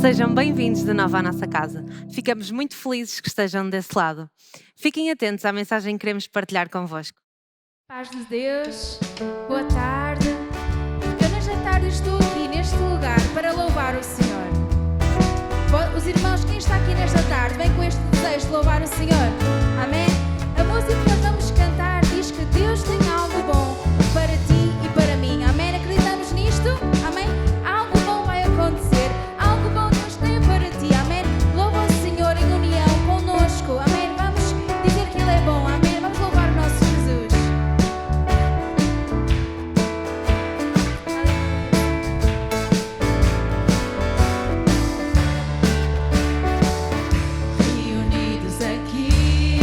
Sejam bem-vindos de novo à nossa casa. Ficamos muito felizes que estejam desse lado. Fiquem atentos à mensagem que queremos partilhar convosco. Paz de Deus, boa tarde. Eu nesta tarde estou aqui neste lugar para louvar o Senhor. Os irmãos, quem está aqui nesta tarde, vem com este desejo de louvar o Senhor. Amém? A música que nós vamos cantar diz que Deus tem algo bom para ti e para mim. Amém? Acreditamos nisto? Amém? Algo bom vai acontecer. Algo bom Deus tem para ti. Amém? Louva o Senhor em união conosco. Amém? Vamos dizer que Ele é bom. Amém? Vamos louvar o nosso Jesus. Reunidos aqui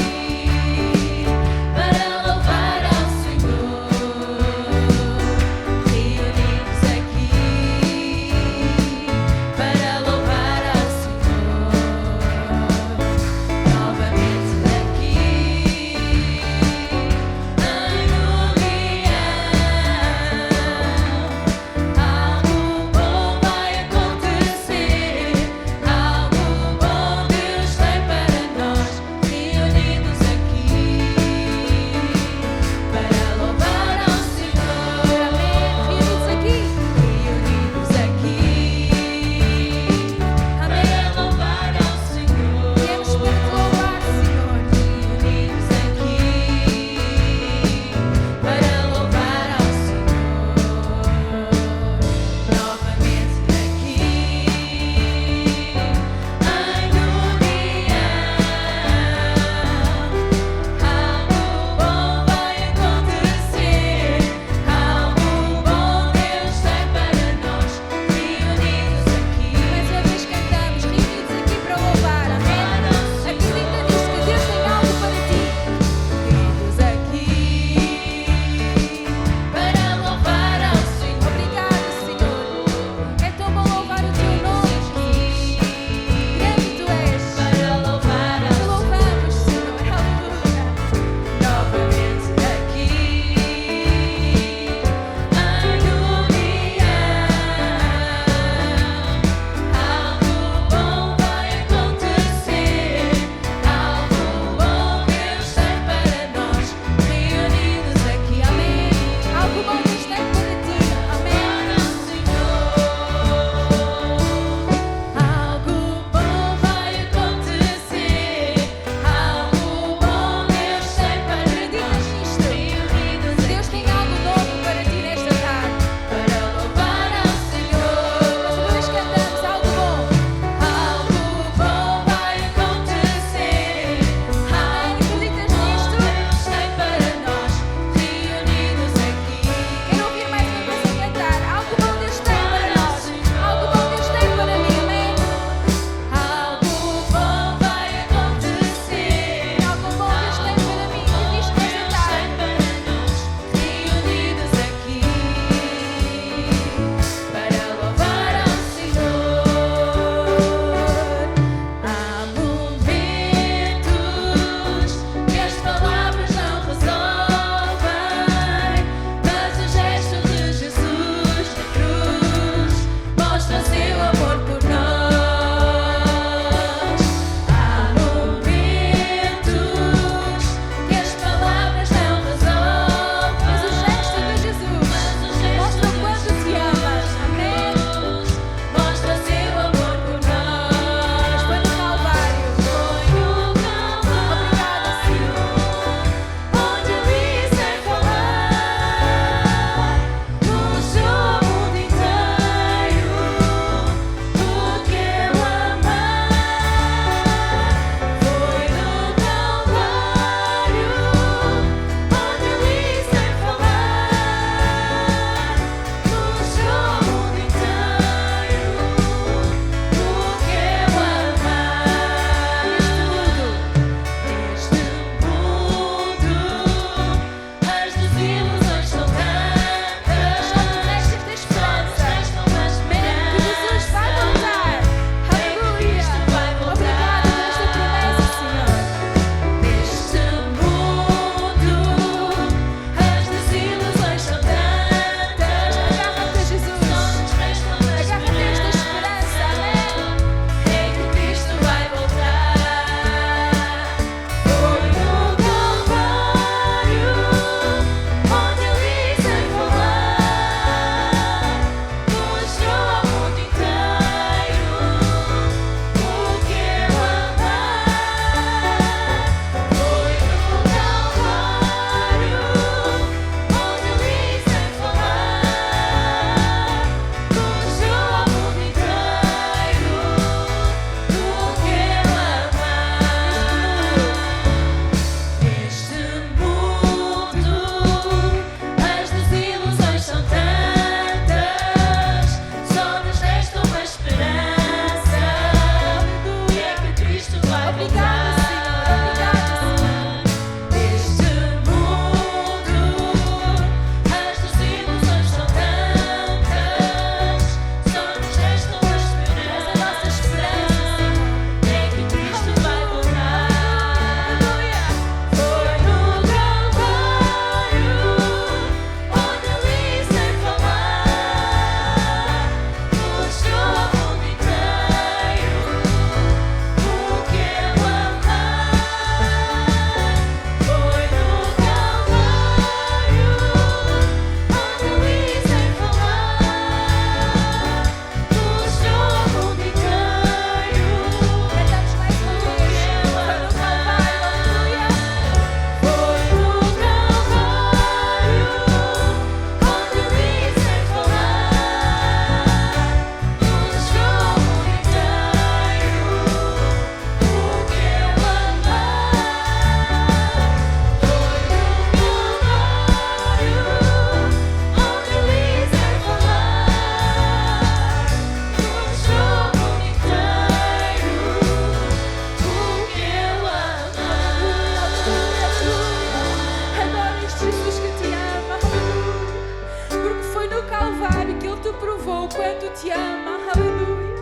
te ama, aleluia.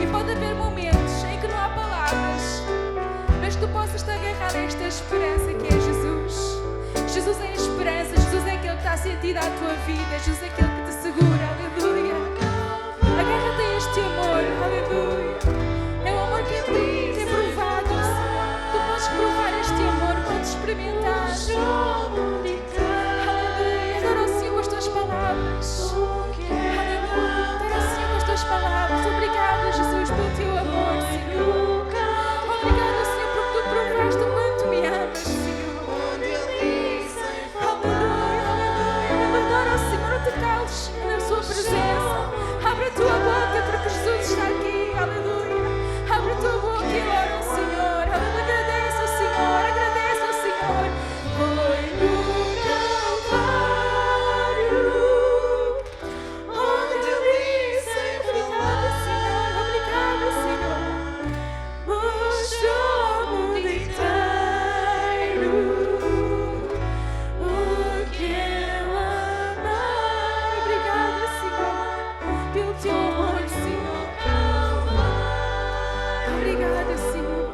E pode haver momentos em que não há palavras, mas que tu possas te agarrar a esta esperança que é Jesus. Jesus é a esperança, Jesus é aquele que está sentido à tua vida, Jesus é aquele que te segura, aleluia. Agarra-te a este amor, aleluia. É um amor que é provado. Tu podes provar este amor, podes experimentar. Aleluia. Adora o Senhor com as tuas palavras. Aleluia. Adora o Senhor com as tuas palavras. Obrigada, Jesus, pelo teu amor, Senhor. Obrigada, Senhor, porque tu provaste o quanto me amas, Senhor. Aleluia, aleluia. Adora o Senhor, não te cales, Senhor, na sua presença. Abre a tua boca, porque Jesus está aqui, aleluia. Abre a tua boca e ora ao Senhor. Aleluia. Agradece ao Senhor, agradece ao Senhor. Foi no Calvário, onde ele disse: obrigada, Senhor, obrigada, Senhor. Mostrou ao mundo inteiro o que ela amar. Obrigada, Senhor, pelo teu amor, Senhor. Obrigada, Senhor.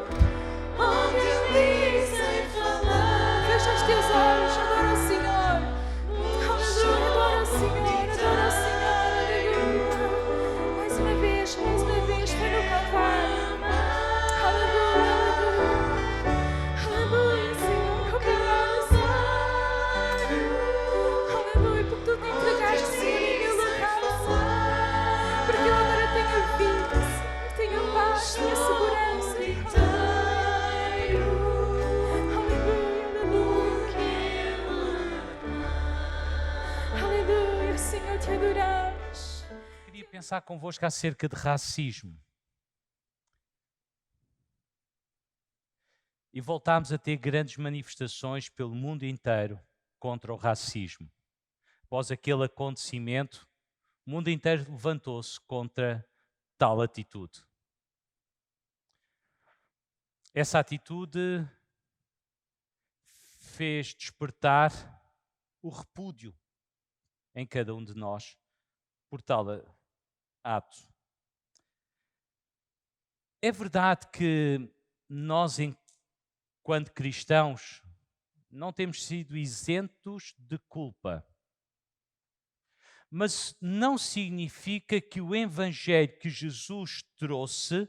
Onde ele sem falar. Fecha os teus olhos, adora o Senhor. Aleluia, adora o Senhor, adora o Senhor, aleluia. Mais uma vez, foi no Calvário. Aleluia, aleluia. Aleluia, Senhor. Obrigada, Senhor. Aleluia, porque tu te entregaste, Senhor, em meu lugar, Senhor. Porque eu agora tenho vida, Senhor. Tenho paz, tenho segurança. Aleluia, Senhor, te adoramos. Queria pensar convosco acerca de racismo. E voltámos a ter grandes manifestações pelo mundo inteiro contra o racismo. Após aquele acontecimento, o mundo inteiro levantou-se contra tal atitude. Essa atitude fez despertar o repúdio em cada um de nós por tal ato. É verdade que nós, enquanto cristãos, não temos sido isentos de culpa. Mas não significa que o evangelho que Jesus trouxe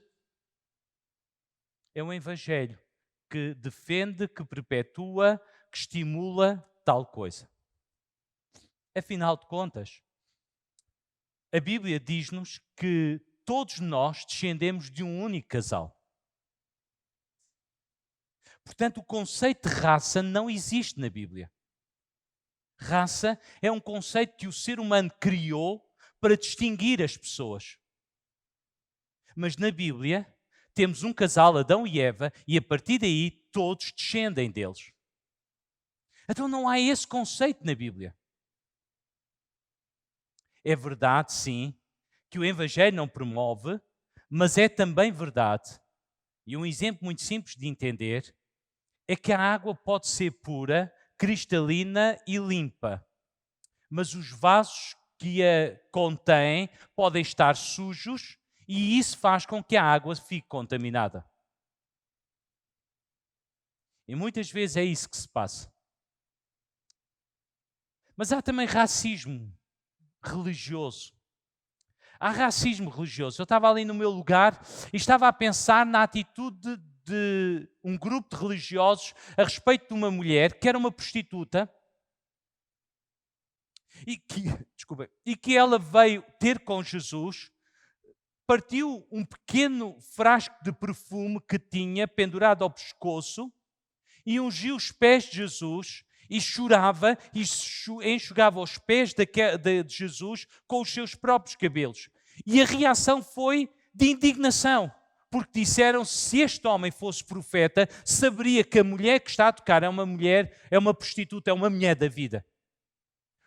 é um evangelho que defende, que perpetua, que estimula tal coisa. Afinal de contas, a Bíblia diz-nos que todos nós descendemos de um único casal. Portanto, o conceito de raça não existe na Bíblia. Raça é um conceito que o ser humano criou para distinguir as pessoas. Mas na Bíblia temos um casal, Adão e Eva, e a partir daí todos descendem deles. Então não há esse conceito na Bíblia. É verdade, sim, que o Evangelho não promove, mas é também verdade, e um exemplo muito simples de entender, é que a água pode ser pura, cristalina e limpa, mas os vasos que a contêm podem estar sujos e isso faz com que a água fique contaminada. E muitas vezes é isso que se passa. Mas há também racismo religioso. Há racismo religioso. Eu estava ali no meu lugar e estava a pensar na atitude de um grupo de religiosos a respeito de uma mulher que era uma prostituta e que ela veio ter com Jesus, partiu um pequeno frasco de perfume que tinha pendurado ao pescoço e ungiu os pés de Jesus e chorava e enxugava os pés de Jesus com os seus próprios cabelos. E a reação foi de indignação, porque disseram: se este homem fosse profeta, saberia que a mulher que está a tocar é uma mulher, é uma prostituta, é uma mulher da vida.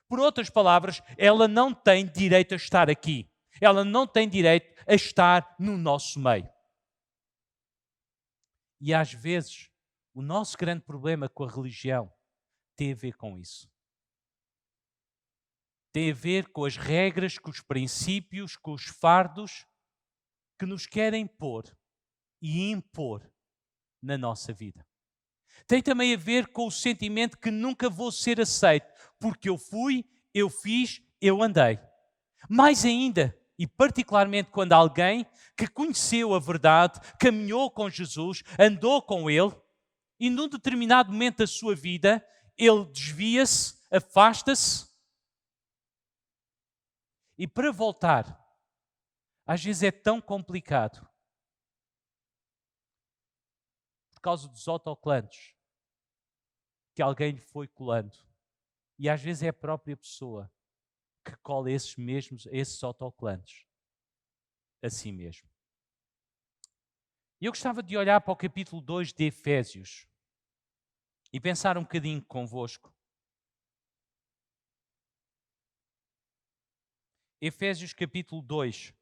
Por outras palavras, ela não tem direito a estar aqui. Ela não tem direito a estar no nosso meio. E às vezes, o nosso grande problema com a religião tem a ver com isso. tem a ver com as regras, com os princípios, com os fardos que nos querem pôr e impor na nossa vida. Tem também a ver com o sentimento que nunca vou ser aceito, porque eu fui, eu fiz, eu andei. Mais ainda, e particularmente quando alguém que conheceu a verdade, caminhou com Jesus, andou com Ele, e num determinado momento da sua vida, ele desvia-se, afasta-se, e para voltar, às vezes é tão complicado, por causa dos autocolantes, que alguém lhe foi colando. E às vezes é a própria pessoa que cola esses autocolantes a si mesmo. Eu gostava de olhar para o capítulo 2 de Efésios e pensar um bocadinho convosco. Efésios capítulo 2.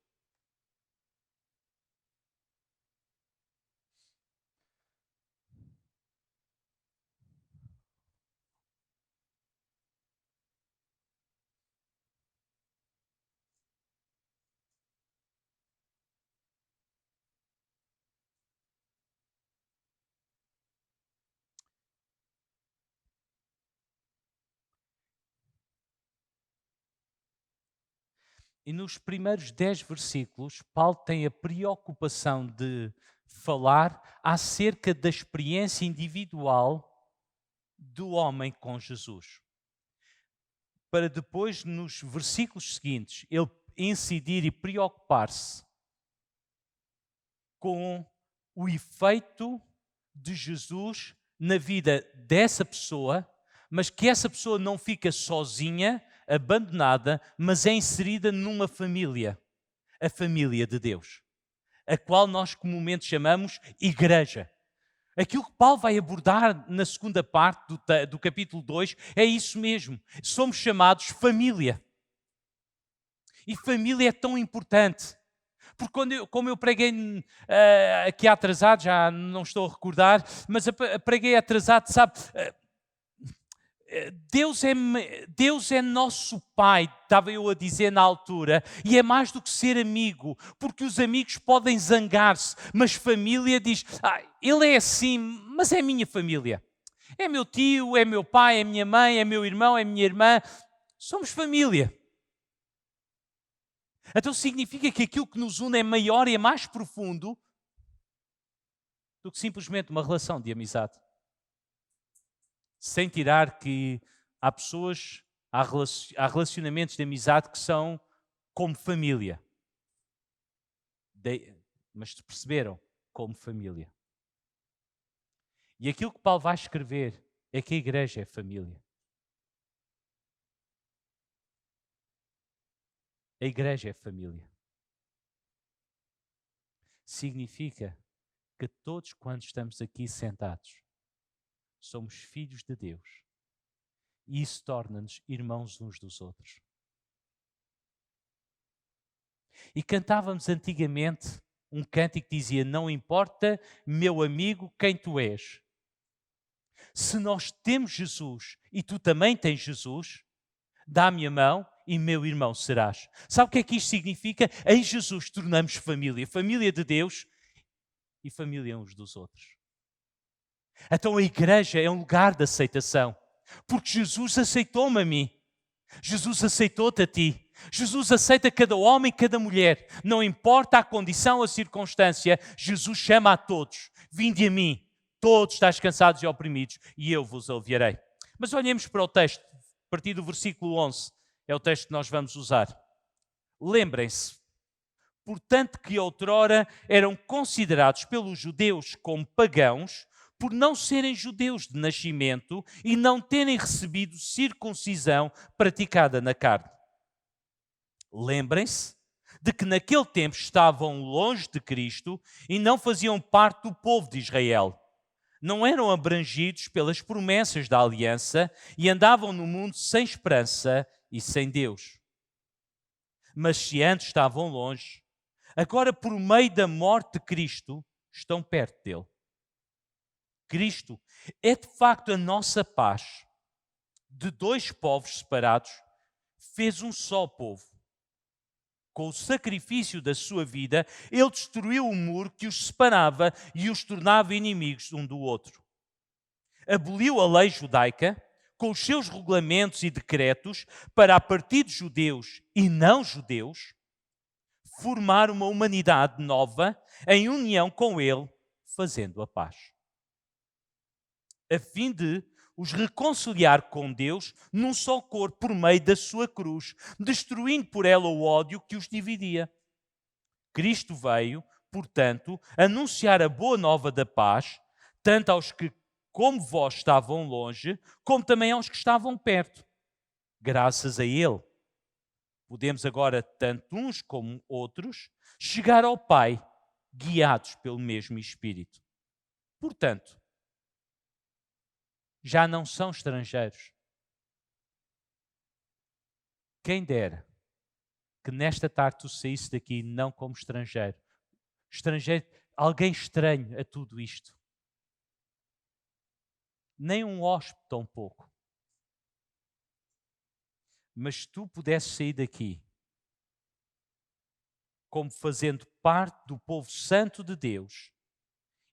E nos primeiros 10 versículos, Paulo tem a preocupação de falar acerca da experiência individual do homem com Jesus. Para depois, nos versículos seguintes, ele incidir e preocupar-se com o efeito de Jesus na vida dessa pessoa, mas que essa pessoa não fica sozinha, abandonada, mas é inserida numa família, a família de Deus, a qual nós comumente chamamos igreja. Aquilo que Paulo vai abordar na segunda parte do capítulo 2 é isso mesmo. Somos chamados família. E família é tão importante. Porque como eu preguei aqui atrasado, já não estou a recordar, mas preguei atrasado, sabe... Deus é nosso Pai, estava eu a dizer na altura, e é mais do que ser amigo, porque os amigos podem zangar-se, mas família diz, ele é assim, mas é minha família. É meu tio, é meu pai, é minha mãe, é meu irmão, é minha irmã. Somos família. Então significa que aquilo que nos une é maior e é mais profundo do que simplesmente uma relação de amizade. Sem tirar que há pessoas, há relacionamentos de amizade que são como família. Mas perceberam? Como família. E aquilo que Paulo vai escrever é que a igreja é família. A igreja é família. Significa que todos quando estamos aqui sentados, somos filhos de Deus. E isso torna-nos irmãos uns dos outros. E cantávamos antigamente um cântico que dizia, não importa, meu amigo, quem tu és. Se nós temos Jesus e tu também tens Jesus, dá-me a mão e meu irmão serás. Sabe o que é que isto significa? Em Jesus tornamos família. Família de Deus e família uns dos outros. Então a igreja é um lugar de aceitação, porque Jesus aceitou-me a mim, Jesus aceitou-te a ti, Jesus aceita cada homem, cada mulher, não importa a condição, a circunstância, Jesus chama a todos, vinde a mim, todos estáis cansados e oprimidos, e eu vos aliviarei. Mas olhemos para o texto, a partir do versículo 11, é o texto que nós vamos usar. Lembrem-se, portanto que outrora eram considerados pelos judeus como pagãos, por não serem judeus de nascimento e não terem recebido circuncisão praticada na carne. Lembrem-se de que naquele tempo estavam longe de Cristo e não faziam parte do povo de Israel. Não eram abrangidos pelas promessas da aliança e andavam no mundo sem esperança e sem Deus. Mas se antes estavam longe, agora por meio da morte de Cristo estão perto dele. Cristo é de facto a nossa paz. De dois povos separados, fez um só povo. Com o sacrifício da sua vida, ele destruiu o muro que os separava e os tornava inimigos um do outro. Aboliu a lei judaica com os seus regulamentos e decretos para, a partir de judeus e não judeus, formar uma humanidade nova em união com ele, fazendo a paz. A fim de os reconciliar com Deus num só corpo por meio da sua cruz, destruindo por ela o ódio que os dividia. Cristo veio, portanto, anunciar a boa nova da paz, tanto aos que, como vós, estavam longe, como também aos que estavam perto. Graças a ele, podemos agora, tanto uns como outros, chegar ao Pai, guiados pelo mesmo Espírito. Portanto, já não são estrangeiros. Quem dera que nesta tarde tu saísse daqui não como estrangeiro. Estrangeiro, alguém estranho a tudo isto. Nem um hóspede tão pouco. Mas se tu pudesses sair daqui como fazendo parte do povo santo de Deus,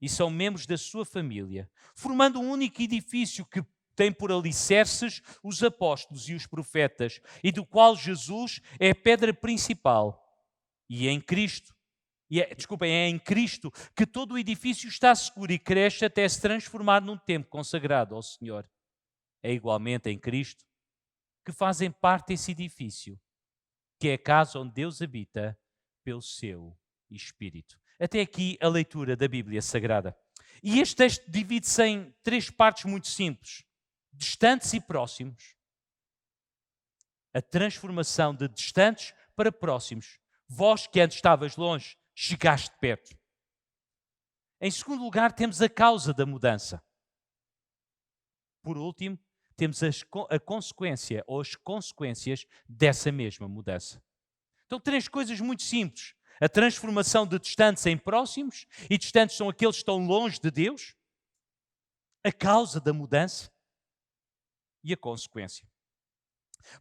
e são membros da sua família, formando um único edifício que tem por alicerces os apóstolos e os profetas, e do qual Jesus é a pedra principal. E é em Cristo, é em Cristo que todo o edifício está seguro e cresce até se transformar num templo consagrado ao Senhor. É igualmente em Cristo que fazem parte desse edifício, que é a casa onde Deus habita pelo seu Espírito. Até aqui a leitura da Bíblia Sagrada. E este texto divide-se em 3 partes muito simples. Distantes e próximos. A transformação de distantes para próximos. Vós que antes estavas longe, chegaste perto. Em segundo lugar, temos a causa da mudança. Por último, temos a consequência ou as consequências dessa mesma mudança. Então, 3 coisas muito simples. A transformação de distantes em próximos, e distantes são aqueles que estão longe de Deus. A causa da mudança e a consequência.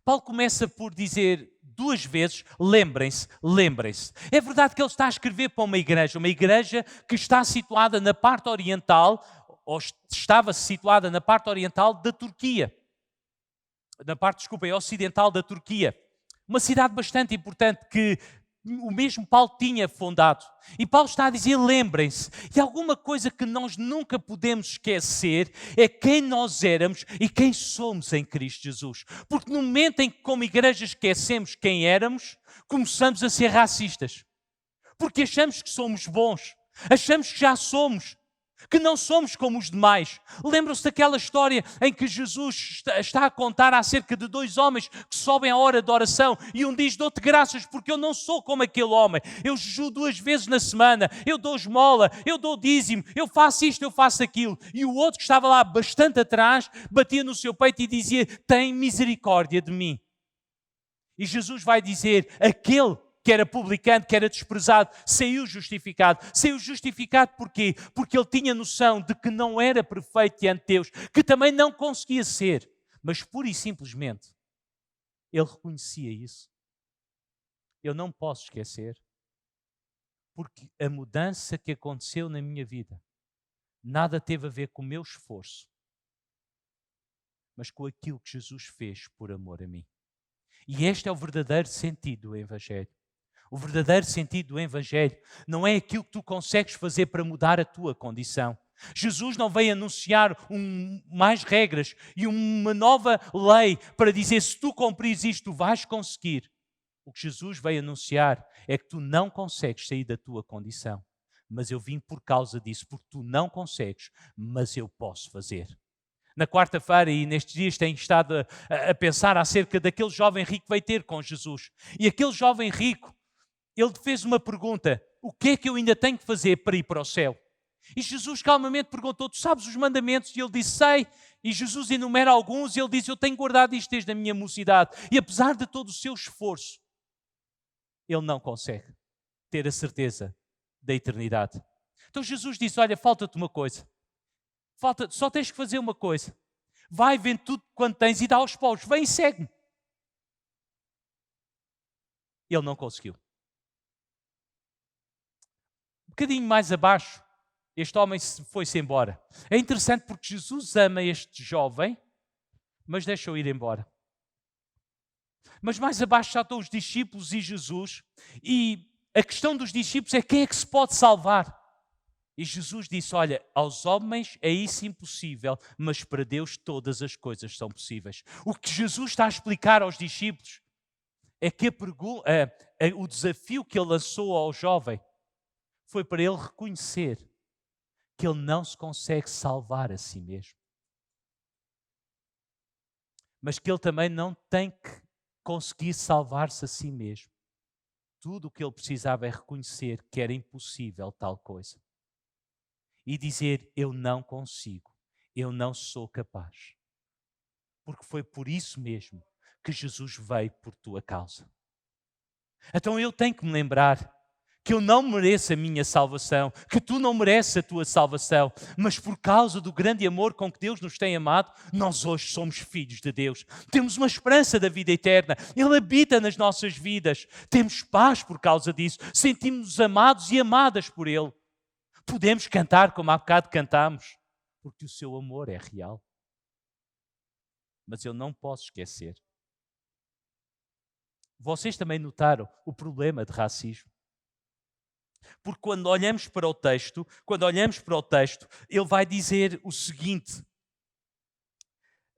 Paulo começa por dizer 2 vezes, lembrem-se, lembrem-se. É verdade que ele está a escrever para uma igreja que está situada na parte oriental, ou estava situada na parte oriental da Turquia. Ocidental da Turquia. Uma cidade bastante importante que o mesmo Paulo tinha fundado. E Paulo está a dizer, lembrem-se. E alguma coisa que nós nunca podemos esquecer é quem nós éramos e quem somos em Cristo Jesus. Porque no momento em que como igreja esquecemos quem éramos, começamos a ser racistas. Porque achamos que somos bons. Achamos que já somos. Que não somos como os demais. Lembram-se daquela história em que Jesus está a contar acerca de 2 homens que sobem à hora de oração e um diz, dou-te graças porque eu não sou como aquele homem. Eu jejuo 2 vezes na semana, eu dou esmola, eu dou dízimo, eu faço isto, eu faço aquilo. E o outro que estava lá bastante atrás, batia no seu peito e dizia, tem misericórdia de mim. E Jesus vai dizer, aquele que era publicano, que era desprezado, saiu justificado. Saiu justificado porquê? Porque ele tinha noção de que não era perfeito diante de Deus, que também não conseguia ser, mas pura e simplesmente ele reconhecia isso. Eu não posso esquecer, porque a mudança que aconteceu na minha vida nada teve a ver com o meu esforço, mas com aquilo que Jesus fez por amor a mim. E este é o verdadeiro sentido do Evangelho. O verdadeiro sentido do Evangelho não é aquilo que tu consegues fazer para mudar a tua condição. Jesus não veio anunciar mais regras e uma nova lei para dizer se tu cumprires isto, tu vais conseguir. O que Jesus veio anunciar é que tu não consegues sair da tua condição. Mas eu vim por causa disso, porque tu não consegues, mas eu posso fazer. Na quarta-feira e nestes dias tenho estado a pensar acerca daquele jovem rico que veio ter com Jesus. E aquele jovem rico, ele fez uma pergunta, o que é que eu ainda tenho que fazer para ir para o céu? E Jesus calmamente perguntou, tu sabes os mandamentos? E ele disse, sei. E Jesus enumera alguns e ele diz, eu tenho guardado isto desde a minha mocidade. E apesar de todo o seu esforço, ele não consegue ter a certeza da eternidade. Então Jesus disse, olha, falta-te uma coisa. Só tens que fazer uma coisa. Vai, vende tudo quanto tens e dá aos pobres. Vem e segue-me. Ele não conseguiu. Um bocadinho mais abaixo, este homem foi-se embora. É interessante porque Jesus ama este jovem, mas deixa-o ir embora. Mas mais abaixo já estão os discípulos e Jesus, e a questão dos discípulos é quem é que se pode salvar. E Jesus disse, olha, aos homens é isso impossível, mas para Deus todas as coisas são possíveis. O que Jesus está a explicar aos discípulos é que o desafio que ele lançou ao jovem foi para ele reconhecer que ele não se consegue salvar a si mesmo. Mas que ele também não tem que conseguir salvar-se a si mesmo. Tudo o que ele precisava é reconhecer que era impossível tal coisa. E dizer, eu não consigo, eu não sou capaz. Porque foi por isso mesmo que Jesus veio por tua causa. Então eu tenho que me lembrar que eu não mereço a minha salvação, que tu não mereces a tua salvação, mas por causa do grande amor com que Deus nos tem amado, nós hoje somos filhos de Deus. Temos uma esperança da vida eterna. Ele habita nas nossas vidas. Temos paz por causa disso. Sentimos-nos amados e amadas por Ele. Podemos cantar como há bocado cantamos, porque o seu amor é real. Mas eu não posso esquecer. Vocês também notaram o problema de racismo? Porque quando olhamos para o texto, ele vai dizer o seguinte.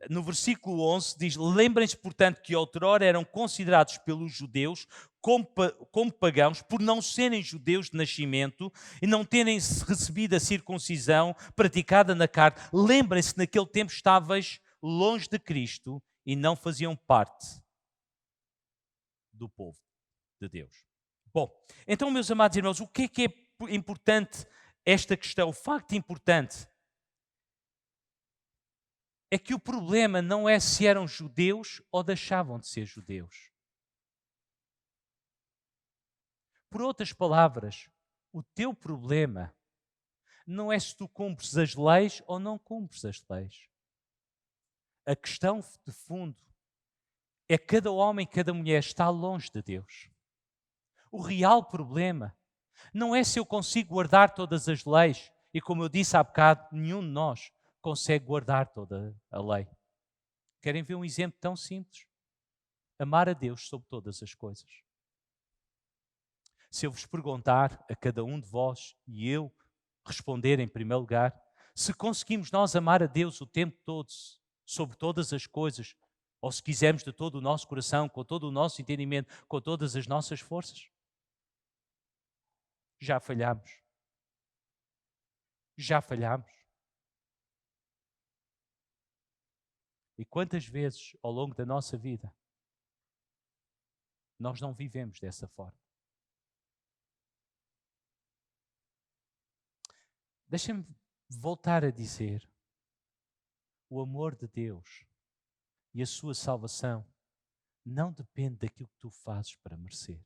No versículo 11 diz, lembrem-se, portanto, que outrora eram considerados pelos judeus como pagãos, por não serem judeus de nascimento e não terem recebido a circuncisão praticada na carne. Lembrem-se que naquele tempo estavais longe de Cristo e não faziam parte do povo de Deus. Bom, então, meus amados irmãos, o que é importante esta questão? O facto importante é que o problema não é se eram judeus ou deixavam de ser judeus. Por outras palavras, o teu problema não é se tu cumpres as leis ou não cumpres as leis. A questão de fundo é que cada homem, cada mulher está longe de Deus. O real problema não é se eu consigo guardar todas as leis, e como eu disse há bocado, nenhum de nós consegue guardar toda a lei. Querem ver um exemplo tão simples? Amar a Deus sobre todas as coisas. Se eu vos perguntar a cada um de vós, e eu responder em primeiro lugar, se conseguimos nós amar a Deus o tempo todo, sobre todas as coisas, ou se quisermos de todo o nosso coração, com todo o nosso entendimento, com todas as nossas forças, já falhamos. Já falhamos. E quantas vezes ao longo da nossa vida nós não vivemos dessa forma? Deixem-me voltar a dizer, o amor de Deus e a sua salvação não depende daquilo que tu fazes para merecer.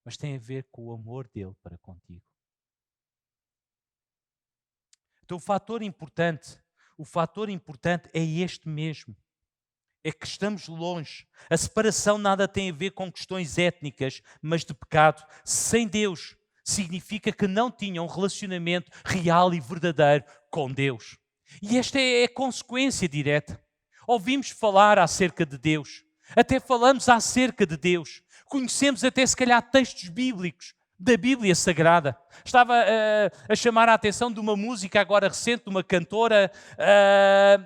Mas tem a ver com o amor dele para contigo. Então o fator importante é este mesmo. É que estamos longe. A separação nada tem a ver com questões étnicas, mas de pecado. Sem Deus, significa que não tinham um relacionamento real e verdadeiro com Deus. E esta é a consequência direta. Ouvimos falar acerca de Deus. Até falamos acerca de Deus. Conhecemos até se calhar textos bíblicos da Bíblia Sagrada. Estava a chamar a atenção de uma música agora recente, de uma cantora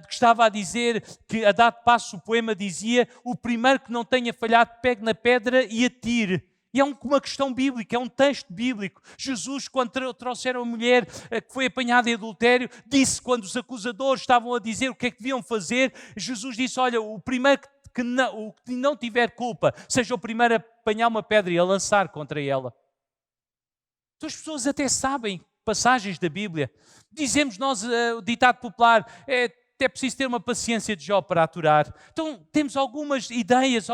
que estava a dizer que a dado passo o poema dizia: o primeiro que não tenha falhado pegue na pedra e atire. E é uma questão bíblica, é um texto bíblico. Jesus, quando trouxeram a mulher que foi apanhada em adultério, disse, quando os acusadores estavam a dizer o que é que deviam fazer, Jesus disse: olha, o primeiro que não tiver culpa, seja o primeiro a apanhar uma pedra e a lançar contra ela. Então as pessoas até sabem passagens da Bíblia. Dizemos nós, o ditado popular, é preciso ter uma paciência de Jó para aturar. Então temos algumas ideias,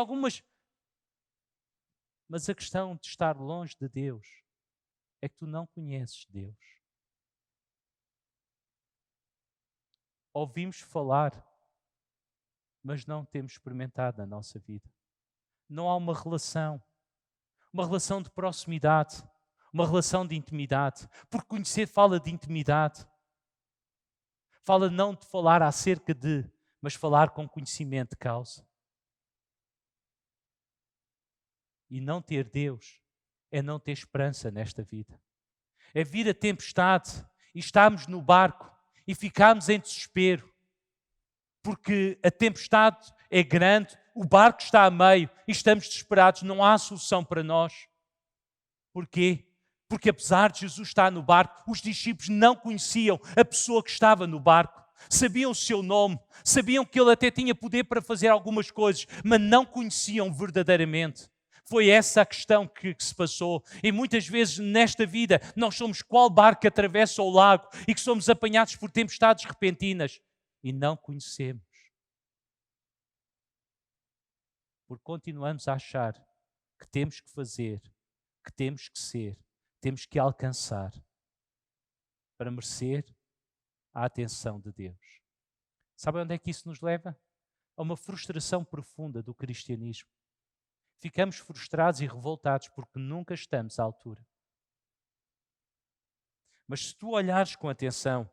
Mas a questão de estar longe de Deus é que tu não conheces Deus. Ouvimos falar mas não temos experimentado na nossa vida. Não há uma relação de proximidade, uma relação de intimidade. Porque conhecer fala de intimidade. Fala não de falar acerca de, mas falar com conhecimento de causa. E não ter Deus é não ter esperança nesta vida. É vir a tempestade e estarmos no barco e ficarmos em desespero. Porque a tempestade é grande, o barco está a meio e estamos desesperados, não há solução para nós. Porquê? Porque apesar de Jesus estar no barco, os discípulos não conheciam a pessoa que estava no barco. Sabiam o seu nome, sabiam que ele até tinha poder para fazer algumas coisas, mas não conheciam verdadeiramente. Foi essa a questão que se passou. E muitas vezes nesta vida nós somos qual barco que atravessa o lago e que somos apanhados por tempestades repentinas e não conhecemos. Porque continuamos a achar que temos que fazer, que temos que ser, temos que alcançar para merecer a atenção de Deus. Sabe onde é que isso nos leva? A uma frustração profunda do cristianismo. Ficamos frustrados e revoltados porque nunca estamos à altura. Mas se tu olhares com atenção,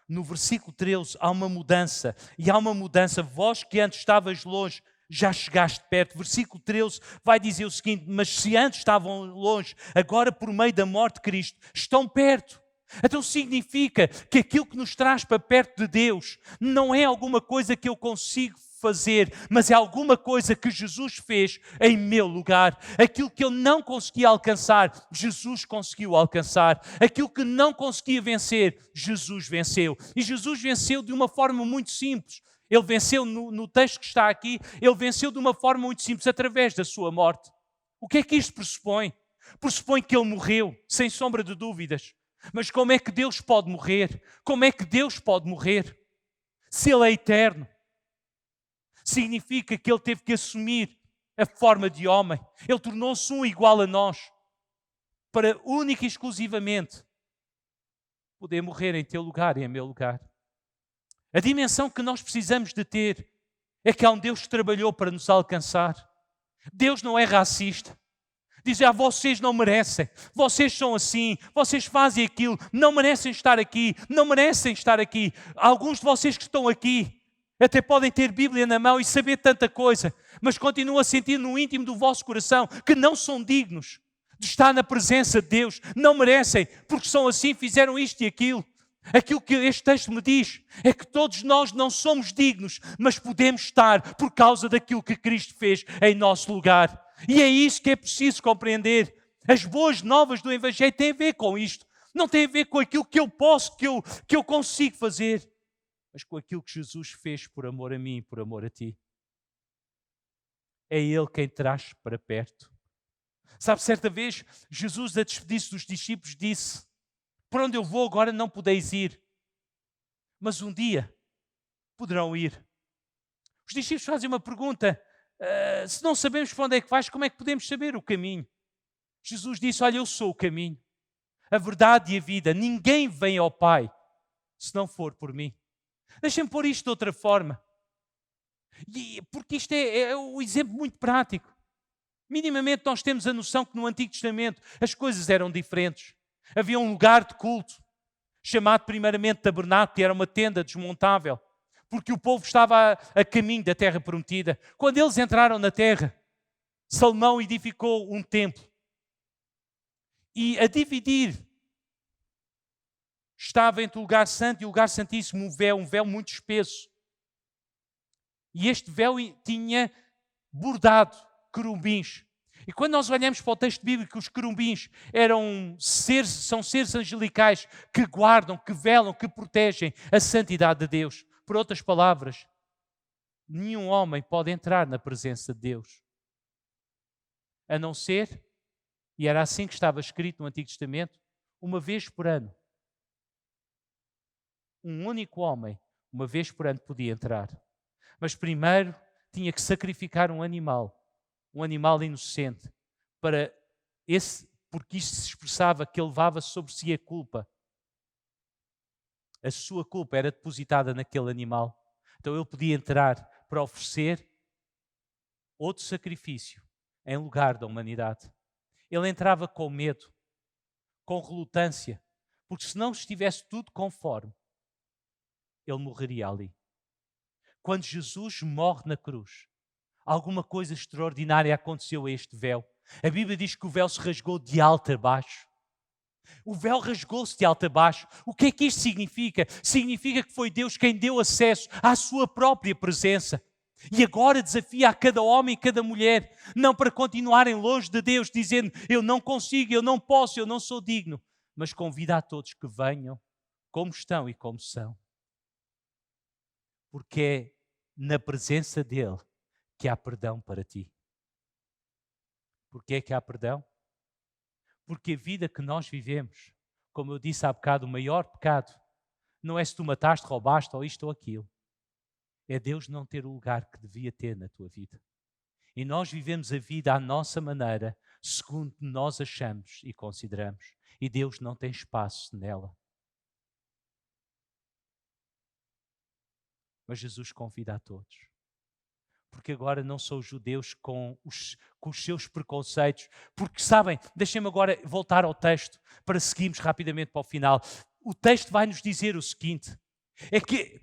no versículo 13 há uma mudança. E há uma mudança. Vós que antes estavas longe, já chegaste perto. Versículo 13 vai dizer o seguinte: mas se antes estavam longe, agora por meio da morte de Cristo, estão perto. Então significa que aquilo que nos traz para perto de Deus não é alguma coisa que eu consigo fazer, mas é alguma coisa que Jesus fez em meu lugar. Aquilo que eu não conseguia alcançar, Jesus conseguiu alcançar. Aquilo que não conseguia vencer, Jesus venceu. E Jesus venceu de uma forma muito simples. Ele venceu no texto que está aqui, ele venceu de uma forma muito simples, através da sua morte. O que é que isto pressupõe? Pressupõe que ele morreu, sem sombra de dúvidas. Mas como é que Deus pode morrer? Como é que Deus pode morrer? Se ele é eterno. Significa que ele teve que assumir a forma de homem. Ele tornou-se um igual a nós, para única e exclusivamente poder morrer em teu lugar e em meu lugar. A dimensão que nós precisamos de ter é que há um Deus que trabalhou para nos alcançar. Deus não é racista. Diz: vocês não merecem, vocês são assim, vocês fazem aquilo, não merecem estar aqui, não merecem estar aqui. Alguns de vocês que estão aqui até podem ter Bíblia na mão e saber tanta coisa, mas continuam a sentir no íntimo do vosso coração que não são dignos de estar na presença de Deus, não merecem, porque são assim, fizeram isto e aquilo. Aquilo que este texto me diz é que todos nós não somos dignos, mas podemos estar por causa daquilo que Cristo fez em nosso lugar. E é isso que é preciso compreender. As boas novas do Evangelho têm a ver com isto. Não tem a ver com aquilo que eu posso, que eu consigo fazer, mas com aquilo que Jesus fez por amor a mim e por amor a ti. É Ele quem traz para perto. Sabe, certa vez, Jesus, a despedir-se dos discípulos, disse: por onde eu vou agora não podeis ir, mas um dia poderão ir. Os discípulos fazem uma pergunta: se não sabemos para onde é que vais, como é que podemos saber o caminho? Jesus disse: olha, eu sou o caminho, a verdade e a vida. Ninguém vem ao Pai se não for por mim. Deixem-me pôr isto de outra forma, porque isto é um exemplo muito prático. Minimamente nós temos a noção que no Antigo Testamento as coisas eram diferentes. Havia um lugar de culto, chamado primeiramente tabernáculo, que era uma tenda desmontável, porque o povo estava a caminho da terra prometida. Quando eles entraram na terra, Salomão edificou um templo. E a dividir estava entre o lugar santo e o lugar santíssimo um véu muito espesso. E este véu tinha bordado querubins. E quando nós olhamos para o texto bíblico, os querubins são seres angelicais que guardam, que velam, que protegem a santidade de Deus. Por outras palavras, nenhum homem pode entrar na presença de Deus, a não ser, e era assim que estava escrito no Antigo Testamento, uma vez por ano. Um único homem, uma vez por ano, podia entrar. Mas primeiro tinha que sacrificar um animal inocente, porque isso se expressava que ele levava sobre si a culpa. A sua culpa era depositada naquele animal. Então ele podia entrar para oferecer outro sacrifício em lugar da humanidade. Ele entrava com medo, com relutância, porque se não estivesse tudo conforme, ele morreria ali. Quando Jesus morre na cruz, alguma coisa extraordinária aconteceu a este véu. A Bíblia diz que o véu se rasgou de alto a baixo. O véu rasgou-se de alto a baixo. O que é que isto significa? Significa que foi Deus quem deu acesso à sua própria presença. E agora desafia a cada homem e cada mulher, não para continuarem longe de Deus, dizendo, eu não consigo, eu não posso, eu não sou digno, mas convida a todos que venham como estão e como são. Porque é na presença dele que há perdão para ti. Porquê é que há perdão? Porque a vida que nós vivemos, como eu disse há bocado, o maior pecado não é se tu mataste, roubaste ou isto ou aquilo. É Deus não ter o lugar que devia ter na tua vida. E nós vivemos a vida à nossa maneira, segundo nós achamos e consideramos. E Deus não tem espaço nela. Mas Jesus convida a todos. Porque agora não são os judeus com os seus preconceitos. Porque sabem, deixem-me agora voltar ao texto para seguirmos rapidamente para o final. O texto vai nos dizer o seguinte, é que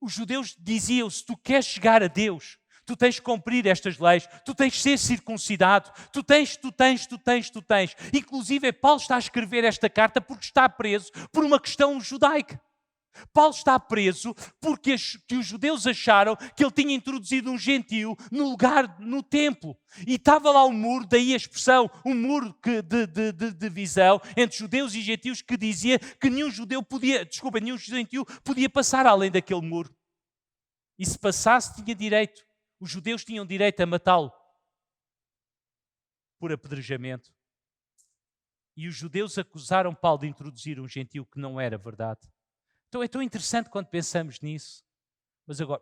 os judeus diziam, se tu queres chegar a Deus, tu tens de cumprir estas leis, tu tens de ser circuncidado, tu tens. Inclusive, Paulo está a escrever esta carta porque está preso por uma questão judaica. Paulo está preso porque os judeus acharam que ele tinha introduzido um gentio no lugar, no templo. E estava lá um muro, daí a expressão, um muro de divisão entre judeus e gentios que dizia que nenhum gentio podia passar além daquele muro. E se passasse, tinha direito. Os judeus tinham direito a matá-lo por apedrejamento. E os judeus acusaram Paulo de introduzir um gentio que não era verdade. Então é tão interessante quando pensamos nisso. Mas agora,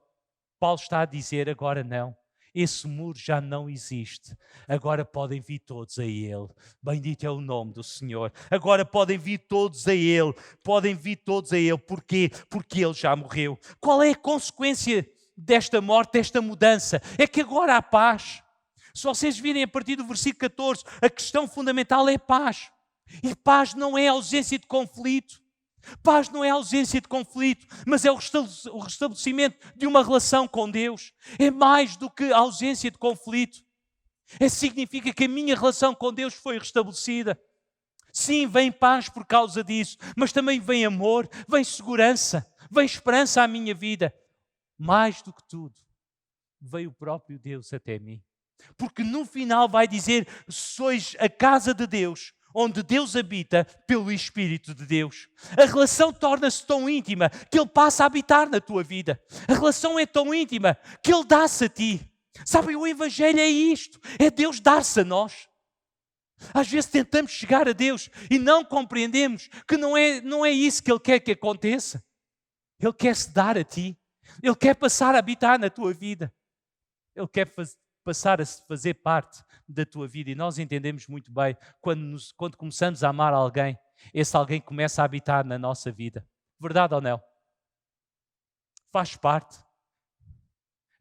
Paulo está a dizer, agora não. Esse muro já não existe. Agora podem vir todos a Ele. Bendito é o nome do Senhor. Agora podem vir todos a Ele. Podem vir todos a Ele. Porquê? Porque Ele já morreu. Qual é a consequência desta morte, desta mudança? É que agora há paz. Se vocês virem a partir do versículo 14, a questão fundamental é paz. E paz não é ausência de conflito. Paz não é ausência de conflito, mas é o restabelecimento de uma relação com Deus. É mais do que ausência de conflito. Significa que a minha relação com Deus foi restabelecida. Sim, vem paz por causa disso, mas também vem amor, vem segurança, vem esperança à minha vida. Mais do que tudo, veio o próprio Deus até mim. Porque no final vai dizer, sois a casa de Deus, onde Deus habita pelo Espírito de Deus. A relação torna-se tão íntima que Ele passa a habitar na tua vida. A relação é tão íntima que Ele dá-se a ti. Sabem, o Evangelho é isto, é Deus dar-se a nós. Às vezes tentamos chegar a Deus e não compreendemos que não é isso que Ele quer que aconteça. Ele quer se dar a ti. Ele quer passar a habitar na tua vida. Ele quer passar a fazer parte da tua vida. E nós entendemos muito bem, quando começamos a amar alguém, esse alguém começa a habitar na nossa vida. Verdade ou não? Faz parte.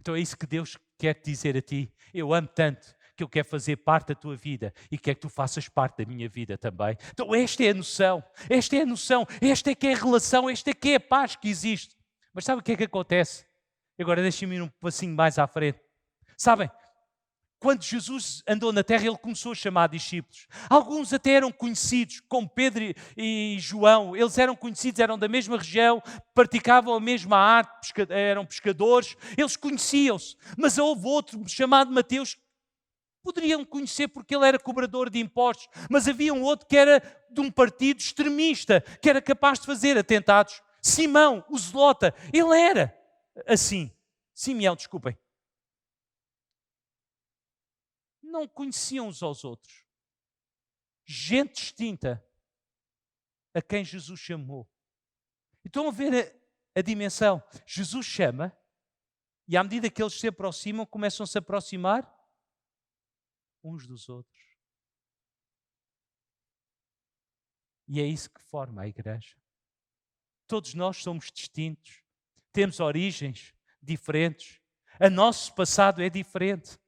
Então é isso que Deus quer te dizer a ti. Eu amo tanto que eu quero fazer parte da tua vida e quero que tu faças parte da minha vida também. Então esta é a noção, esta é que é a relação, esta é que é a paz que existe. Mas sabe o que é que acontece? Agora deixem-me ir um passinho mais à frente. Sabem, quando Jesus andou na terra, Ele começou a chamar discípulos. Alguns até eram conhecidos, como Pedro e João. Eles eram conhecidos, eram da mesma região, praticavam a mesma arte, eram pescadores. Eles conheciam-se. Mas houve outro chamado Mateus, poderiam conhecer porque ele era cobrador de impostos. Mas havia um outro que era de um partido extremista, que era capaz de fazer atentados. Simão, o Zelota, ele era assim. Simeão, desculpem. Não conheciam uns aos outros. Gente distinta a quem Jesus chamou. Estão a ver a dimensão. Jesus chama e à medida que eles se aproximam, começam a se aproximar uns dos outros. E é isso que forma a igreja. Todos nós somos distintos. Temos origens, diferentes. O nosso passado é diferente.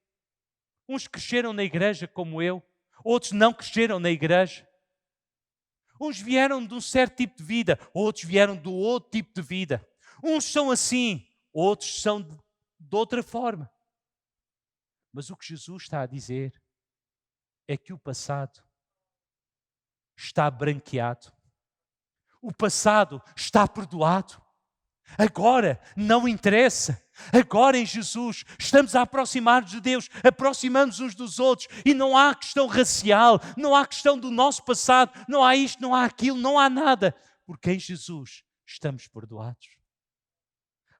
Uns cresceram na igreja como eu, outros não cresceram na igreja. Uns vieram de um certo tipo de vida, outros vieram do outro tipo de vida. Uns são assim, outros são de outra forma. Mas o que Jesus está a dizer é que o passado está branqueado. O passado está perdoado. Agora não interessa. Agora em Jesus estamos a aproximar-nos de Deus, aproximamos uns dos outros e não há questão racial, não há questão do nosso passado, não há isto, não há aquilo, não há nada. Porque em Jesus estamos perdoados.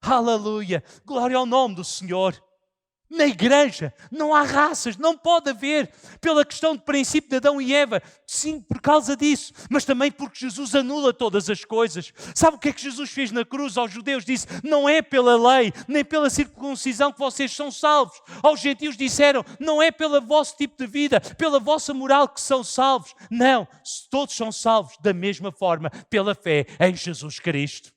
Aleluia! Glória ao nome do Senhor. Na igreja não há raças, não pode haver, pela questão do princípio de Adão e Eva, sim, por causa disso, mas também porque Jesus anula todas as coisas. Sabe o que é que Jesus fez na cruz aos judeus? Disse, não é pela lei, nem pela circuncisão que vocês são salvos. Aos gentios disseram, não é pelo vosso tipo de vida, pela vossa moral que são salvos. Não, todos são salvos da mesma forma, pela fé em Jesus Cristo.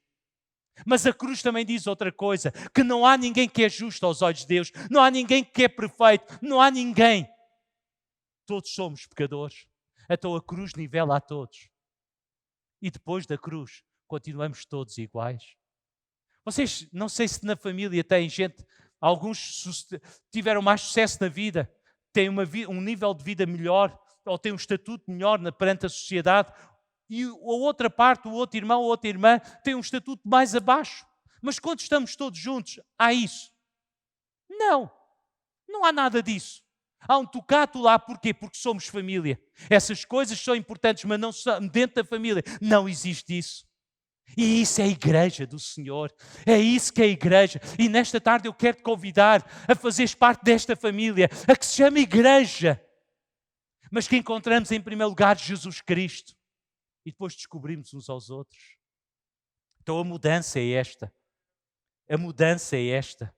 Mas a cruz também diz outra coisa, que não há ninguém que é justo aos olhos de Deus, não há ninguém que é perfeito, não há ninguém. Todos somos pecadores. Então a cruz nivela a todos. E depois da cruz, continuamos todos iguais. Vocês, não sei se na família têm gente, alguns tiveram mais sucesso na vida, têm um nível de vida melhor, ou têm um estatuto melhor perante a sociedade, e a outra parte, o outro irmão, a outra irmã, tem um estatuto mais abaixo. Mas quando estamos todos juntos, há isso? Não, não há nada disso. Há um tocato lá, porquê? Porque somos família. Essas coisas são importantes, mas não são dentro da família. Não existe isso. E isso é a igreja do Senhor. É isso que é a igreja. E nesta tarde eu quero te convidar a fazeres parte desta família, a que se chama igreja. Mas que encontramos em primeiro lugar Jesus Cristo. E depois descobrimos uns aos outros. Então a mudança é esta. A mudança é esta.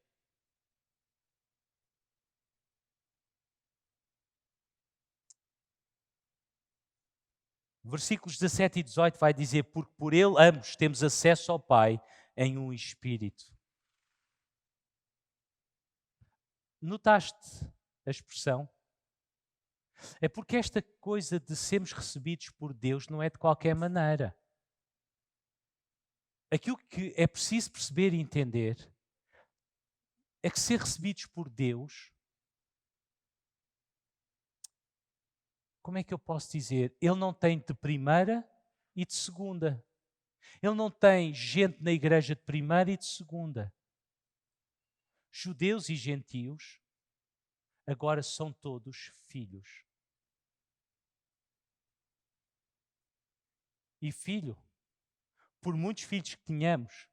Versículos 17 e 18 vai dizer, porque por ele ambos temos acesso ao Pai em um Espírito. Notaste a expressão? É porque esta coisa de sermos recebidos por Deus não é de qualquer maneira. Aquilo que é preciso perceber e entender é que ser recebidos por Deus, como é que eu posso dizer? Ele não tem de primeira e de segunda. Ele não tem gente na igreja de primeira e de segunda. Judeus e gentios agora são todos filhos. E filho, por muitos filhos que tenhamos,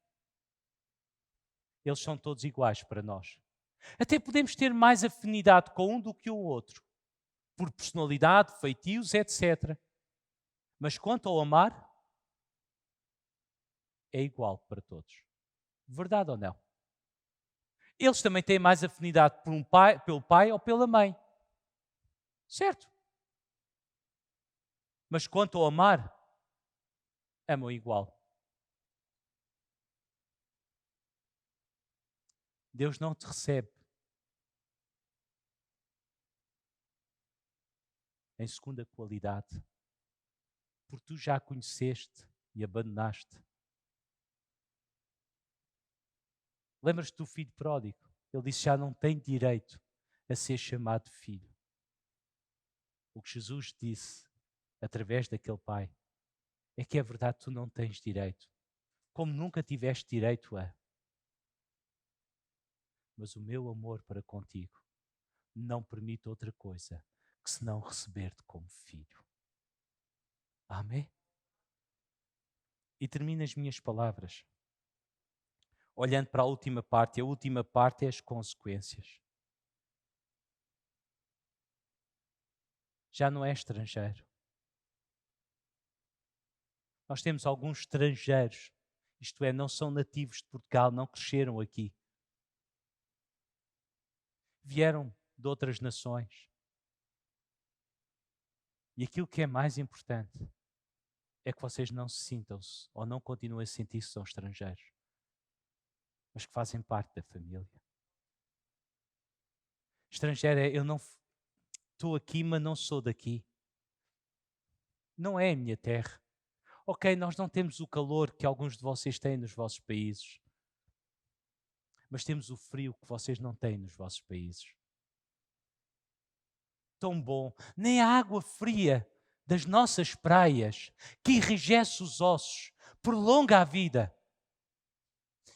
eles são todos iguais para nós. Até podemos ter mais afinidade com um do que o outro, por personalidade, feitios, etc. Mas quanto ao amar, é igual para todos. Verdade ou não? Eles também têm mais afinidade por pelo pai ou pela mãe. Certo? Mas quanto ao amar, amam igual. Deus não te recebe em segunda qualidade, porque tu já a conheceste e abandonaste. Lembras-te do filho pródigo? Ele disse, já não tem direito a ser chamado filho. O que Jesus disse, através daquele pai, é que é verdade, tu não tens direito. Como nunca tiveste direito a. Mas o meu amor para contigo não permite outra coisa que senão receber-te como filho. Amém? E termino as minhas palavras olhando para a última parte. A última parte é as consequências. Já não é estrangeiro. Nós temos alguns estrangeiros, isto é, não são nativos de Portugal, não cresceram aqui. Vieram de outras nações. E aquilo que é mais importante é que vocês não se sintam-se ou não continuem a sentir-se são estrangeiros. mas que fazem parte da família. Estrangeiro é, eu não estou aqui, mas não sou daqui. Não é a minha terra. Ok, nós não temos o calor que alguns de vocês têm nos vossos países, mas temos o frio que vocês não têm nos vossos países. Tão bom. Nem a água fria das nossas praias, que enrijece os ossos, prolonga a vida.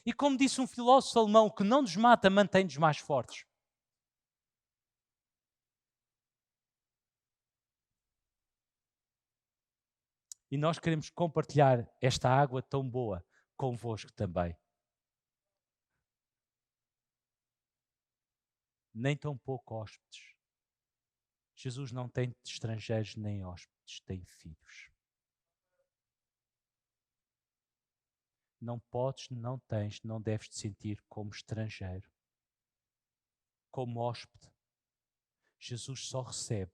E como disse um filósofo alemão, que não nos mata, mantém-nos mais fortes. E nós queremos compartilhar esta água tão boa convosco também. Nem tão pouco hóspedes. Jesus não tem estrangeiros nem hóspedes, tem filhos. Não podes, não tens, não deves te sentir como estrangeiro, como hóspede. Jesus só recebe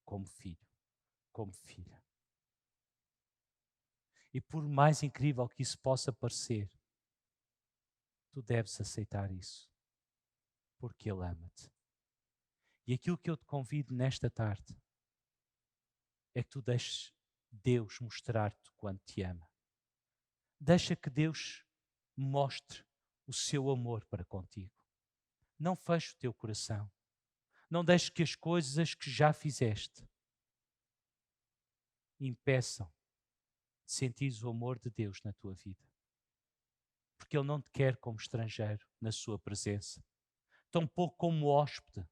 como filho, como filha. E por mais incrível que isso possa parecer, tu deves aceitar isso, porque Ele ama-te. E aquilo que eu te convido nesta tarde é que tu deixes Deus mostrar-te quanto te ama. Deixa que Deus mostre o seu amor para contigo. Não feche o teu coração. Não deixes que as coisas que já fizeste impeçam de sentir o amor de Deus na tua vida. Porque Ele não te quer como estrangeiro na sua presença. Tampouco como hóspede.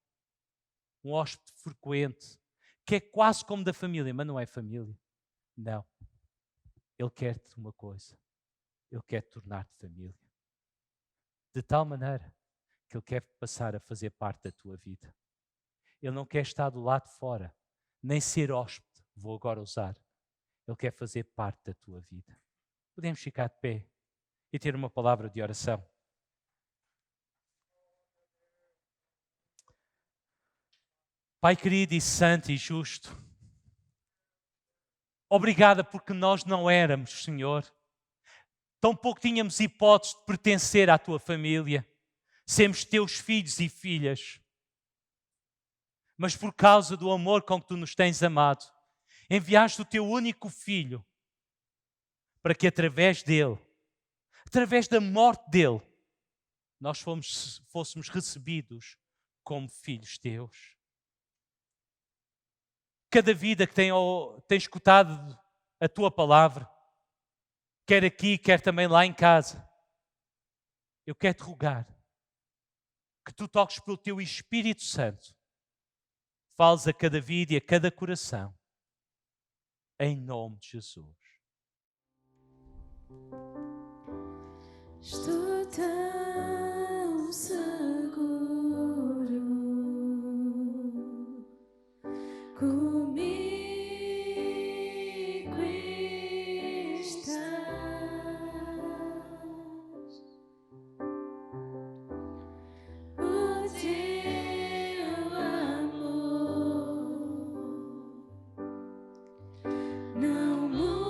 Um hóspede frequente, que é quase como da família, mas não é família. Não. Ele quer-te uma coisa. Ele quer tornar-te família. De tal maneira que Ele quer passar a fazer parte da tua vida. Ele não quer estar do lado de fora, nem ser hóspede, vou agora usar. Ele quer fazer parte da tua vida. Podemos ficar de pé e ter uma palavra de oração. Pai querido e santo e justo, obrigada porque nós não éramos, Senhor. Tampouco tínhamos hipótese de pertencer à tua família. Sermos teus filhos e filhas. Mas por causa do amor com que tu nos tens amado, enviaste o teu único filho para que através dele, através da morte dele, nós fôssemos recebidos como filhos teus. Cada vida que tem escutado a tua palavra, quer aqui, quer também lá em casa, eu quero te rogar que tu toques pelo teu Espírito Santo, fales a cada vida e a cada coração, em nome de Jesus. Estou tão seguro comigo estás. O teu amor não mudará.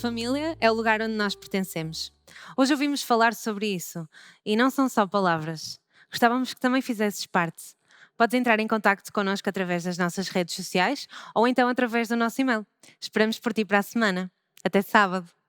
família é o lugar onde nós pertencemos. Hoje ouvimos falar sobre isso e não são só palavras. Gostávamos que também fizesses parte. Podes entrar em contacto connosco através das nossas redes sociais ou então através do nosso e-mail. Esperamos por ti para a semana. Até sábado.